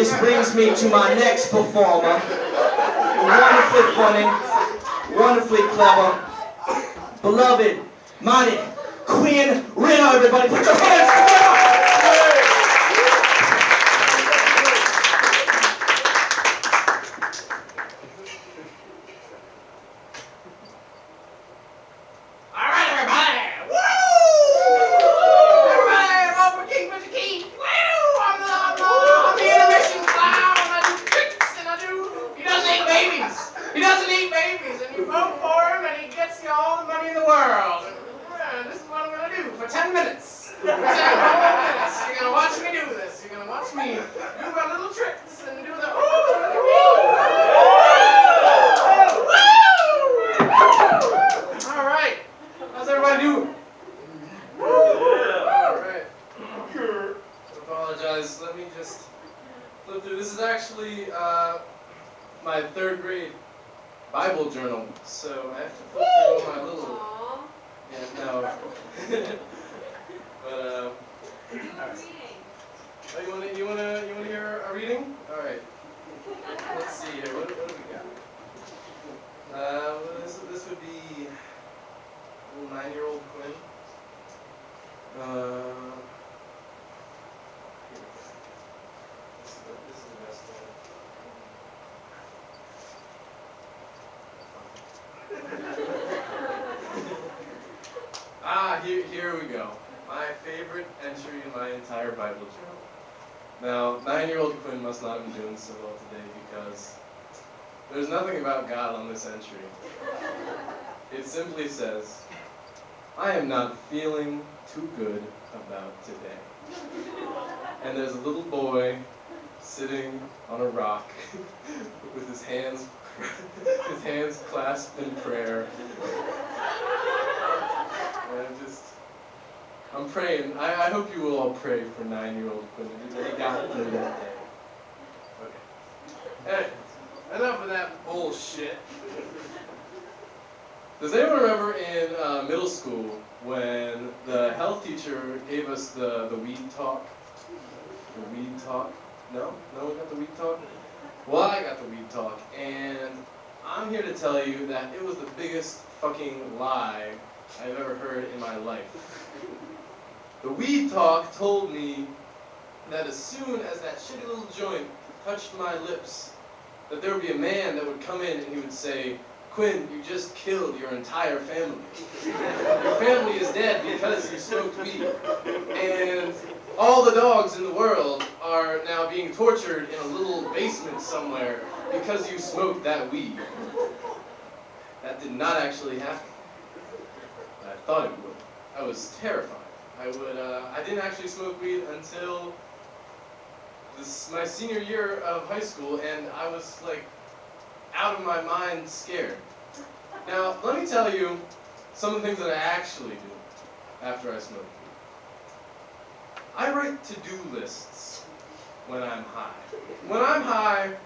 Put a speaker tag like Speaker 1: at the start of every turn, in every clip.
Speaker 1: This brings me to my next performer. Wonderfully funny, wonderfully clever, beloved, mighty Quinn Ritter, everybody. Put your hands together!
Speaker 2: He doesn't eat babies, and you vote for him, and he gets you all the money in the world. And this is what I'm going to do for 10 minutes. For 10 whole minutes. You're going to watch me do this. You're going to watch me do my little tricks and do the All right. How's everybody doing? All right. I apologize. Let me just flip through. This is actually my 3rd grade Bible journal, so I have to flip through my little. Yeah, no. But oh, you wanna hear a reading? All right. Let's see here. What do we got? This would be little 9-year-old Quinn. This is the best one. Here we go. My favorite entry in my entire Bible journal. Now, 9-year-old Quinn must not have been doing so well today because there's nothing about God on this entry. It simply says, I am not feeling too good about today. And there's a little boy sitting on a rock with his hands clasped in prayer. And I'm praying. I hope you will all pray for 9-year-old Quinn that he got through that day. Okay. Hey, enough of that bullshit. Does anyone remember in middle school when the health teacher gave us the weed talk? The weed talk? No? No one got the weed talk? Well, I got the weed talk, and I'm here to tell you that it was the biggest fucking lie I've ever heard in my life. The weed talk told me that as soon as that shitty little joint touched my lips, that there would be a man that would come in and he would say, Quinn, you just killed your entire family. Your family is dead because you smoked weed. And all the dogs in the world are now being tortured in a little basement somewhere because you smoked that weed. That did not actually happen. I thought it would. I was terrified. I didn't actually smoke weed until my senior year of high school, and I was like out of my mind scared. Now, let me tell you some of the things that I actually do after I smoke weed. I write to-do lists when I'm high. When I'm high,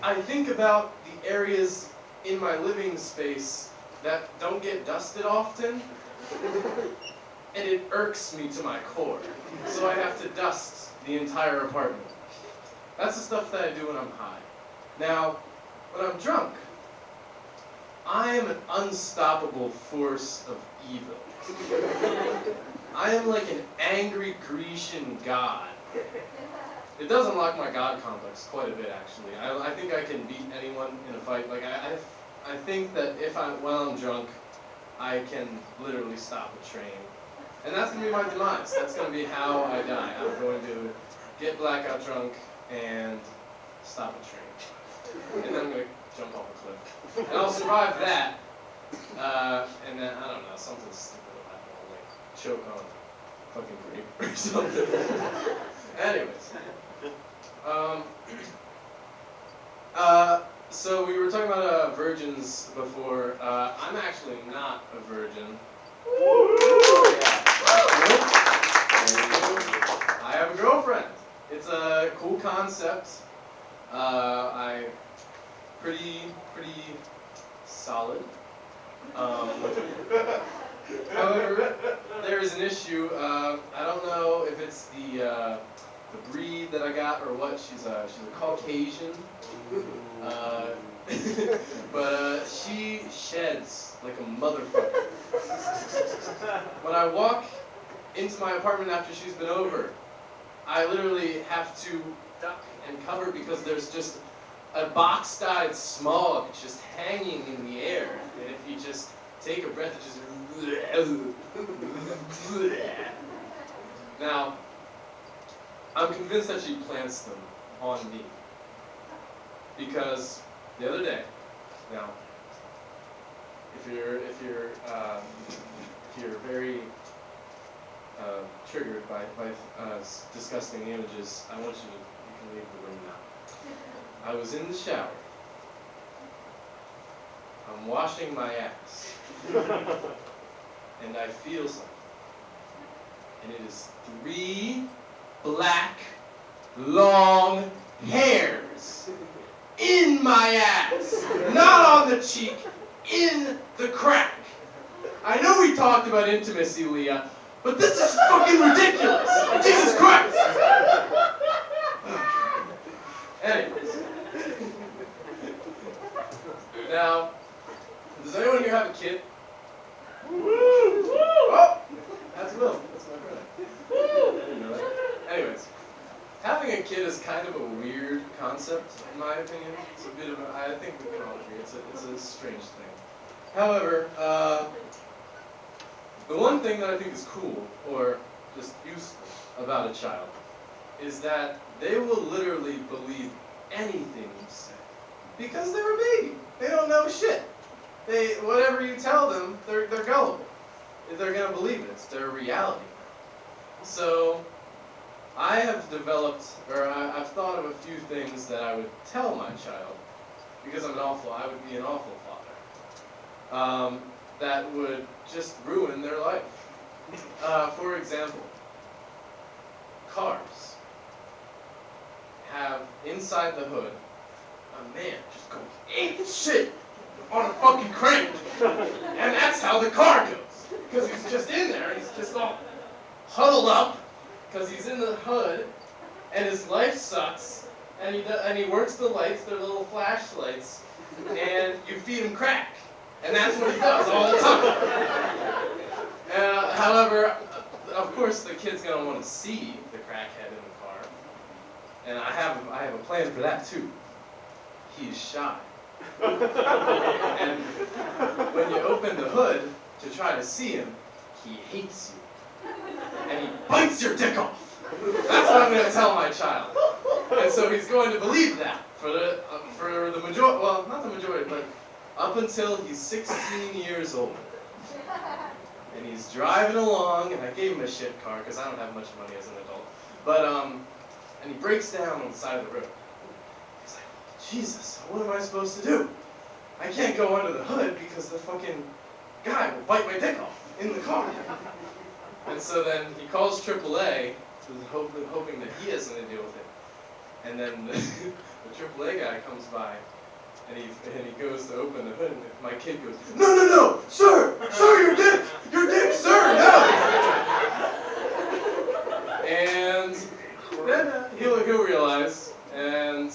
Speaker 2: I think about the areas in my living space that don't get dusted often, and it irks me to my core. So I have to dust the entire apartment. That's the stuff that I do when I'm high. Now, when I'm drunk, I am an unstoppable force of evil. I am like an angry Grecian god. It does unlock my god complex quite a bit, actually. I think I can beat anyone in a fight. Like I think that while I'm drunk, I can literally stop a train. And that's going to be my demise. That's going to be how I die. I'm going to get blackout drunk and stop a train. And then I'm going to jump off a cliff. And I'll survive that. And then, I don't know, something stupid will happen. I'll like choke on fucking grape or something. Anyways. So we were talking about virgins before. I'm actually not a virgin. I have a girlfriend. It's a cool concept. Pretty solid. However, there is an issue. I don't know if it's the breed that I got or what. She's a Caucasian, but she sheds like a motherfucker. When I walk into my apartment after she's been over, I literally have to duck and cover because there's just a box-dyed smog just hanging in the air, and if you just take a breath, it just. Now, I'm convinced that she plants them on me because the other day, now, if you're very triggered by disgusting images, I want you can leave the room now. I was in the shower. I'm washing my ass. And I feel something. And it is 3 black, long hairs in my ass. Not on the cheek, in the crack. I know we talked about intimacy, Leah, but this is fucking ridiculous. Jesus Christ. Anyways. Now, does anyone here have a kid? Oh, that's Will. That's my brother. I didn't know that. Anyways, having a kid is kind of a weird concept, in my opinion. It's a bit of I think we can all agree, it's a strange thing. However, the one thing that I think is cool, or just useful, about a child, is that they will literally believe anything you say. Because they're a baby. They don't know shit. Whatever you tell them, they're gullible. They're going to believe it. It's their reality. So, I have developed, or I've thought of a few things that I would tell my child, because I would be an awful father, that would just ruin their life. For example, cars have inside the hood a man just going ape shit on a fucking crank. And that's how the car goes. Because he's just in there, and he's just all huddled up, because he's in the hood, and his life sucks, and he works the lights, they're little flashlights, and you feed him crack. And that's what he does all the time. However, of course the kid's going to want to see the crackhead in the car. And I have a plan for that too. He's shy. And when you open the hood to try to see him, he hates you. And he bites your dick off. That's what I'm going to tell my child. And so he's going to believe that for the majority, well, not the majority, but up until he's 16 years old. And he's driving along, and I gave him a shit car because I don't have much money as an adult. But, and he breaks down on the side of the road. He's like, Jesus, what am I supposed to do? I can't go under the hood because the fucking guy will bite my dick off in the car. And so then he calls AAA, hoping that he has something to deal with it. And then the AAA guy comes by, and he goes to open the hood, and my kid goes, no, sir, your dick, sir, no. And then he'll realize, and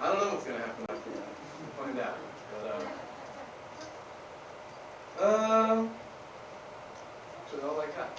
Speaker 2: I don't know what's gonna happen after that. We'll find out. But that's all I got.